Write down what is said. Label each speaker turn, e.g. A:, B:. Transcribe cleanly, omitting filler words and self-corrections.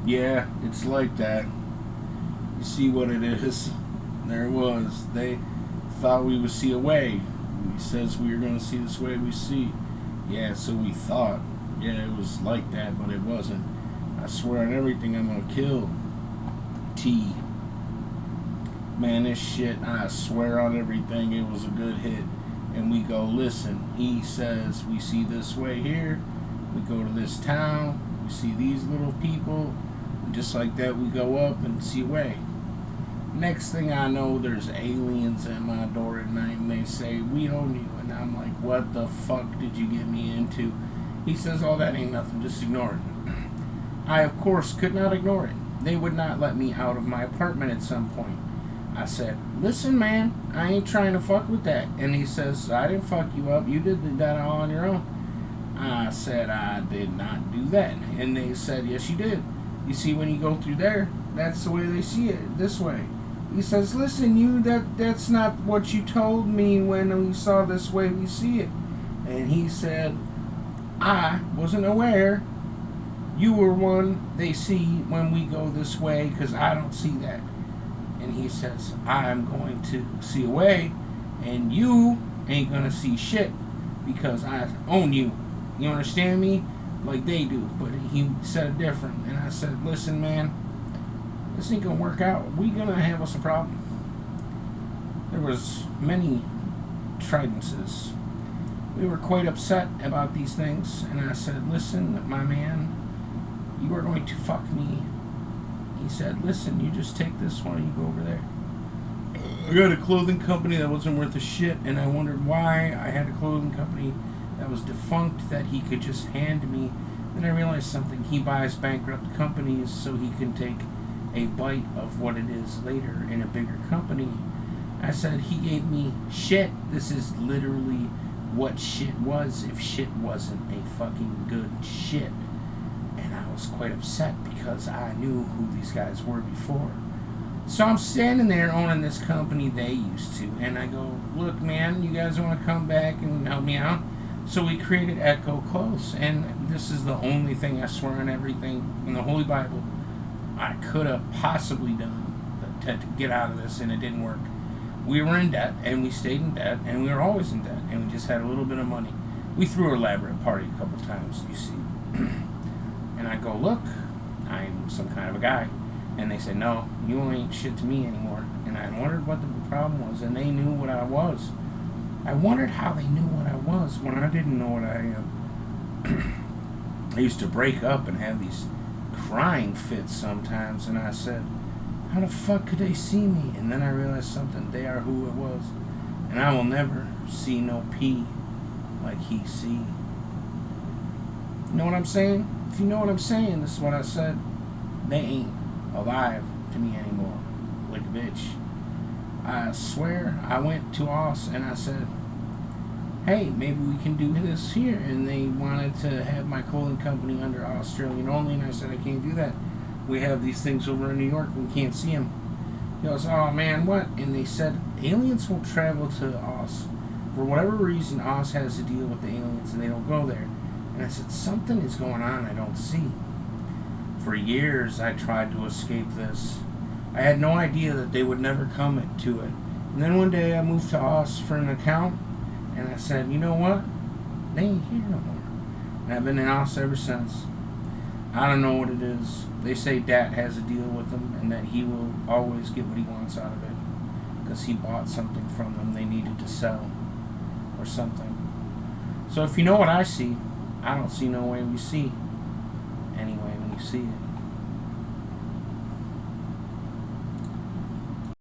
A: Yeah, it's like that. You see what it is? There it was. They thought we would see a way. He says we were going to see this way we see. Yeah, so we thought. Yeah, it was like that, but it wasn't. I swear on everything I'm going to kill T. Man, this shit, I swear on everything, it was a good hit. And we go, listen, he says we see this way here. We go to this town. We see these little people. And just like that, we go up and see a way. Next thing I know, there's aliens at my door at night, and they say, we own you. And I'm like, what the fuck did you get me into? He says, oh, that ain't nothing, just ignore it. I, of course, could not ignore it. They would not let me out of my apartment at some point. I said, listen, man, I ain't trying to fuck with that. And he says, I didn't fuck you up. You did that all on your own. I said, I did not do that. And they said, yes, you did. You see, when you go through there, that's the way they see it, this way. He says, listen, that's not what you told me when we saw this way we see it. And he said, I wasn't aware you were one they see when we go this way, because I don't see that. And he says, I'm going to see a way, and you ain't going to see shit, because I own you. You understand me? Like they do. But he said it different. And I said, listen, man, this ain't going to work out. We going to have us a problem. There was many tridences. We were quite upset about these things. And I said, listen, my man, you are going to fuck me. He said, listen, you just take this one and you go over there. I got a clothing company that wasn't worth a shit, and I wondered why I had a clothing company that was defunct that he could just hand me. Then I realized something. He buys bankrupt companies so he can take a bite of what it is later in a bigger company. I said, he gave me shit. This is literally what shit was if shit wasn't a fucking good shit. And I was quite upset because I knew who these guys were before. So I'm standing there owning this company they used to, and I go, look, man, you guys want to come back and help me out? So we created Ekko Close, and this is the only thing, I swear on everything in the Holy Bible, I could have possibly done to get out of this, and it didn't work. We were in debt, and we stayed in debt, and we were always in debt, and we just had a little bit of money. We threw an elaborate party a couple times, you see. And I go, look, I'm some kind of a guy. And they said, no, you ain't shit to me anymore. And I wondered what the problem was, and they knew what I was. I wondered how they knew what I was when I didn't know what I am. I used to break up and have these crying fits sometimes, and I said, how the fuck could they see me? And then I realized something, they are who it was. And I will never see no P like he see. You know what I'm saying? If you know what I'm saying, this is what I said. They ain't alive to me anymore. Like a bitch. I swear, I went to Oz and I said, hey, maybe we can do this here. And they wanted to have my clothing company under Australian only, and I said, I can't do that. We have these things over in New York, we can't see them. He goes, oh man, what? And they said, aliens will travel to Oz. For whatever reason, Oz has to deal with the aliens and they don't go there. And I said, something is going on I don't see. For years, I tried to escape this. I had no idea that they would never come to it. And then one day, I moved to Oz for an account, and I said, you know what? They ain't here no more. And I've been in Oz ever since. I don't know what it is. They say Dat has a deal with them, and that he will always get what he wants out of it. Because he bought something from them they needed to sell. Or something. So if you know what I see, I don't see no way we see. Anyway, when you see it.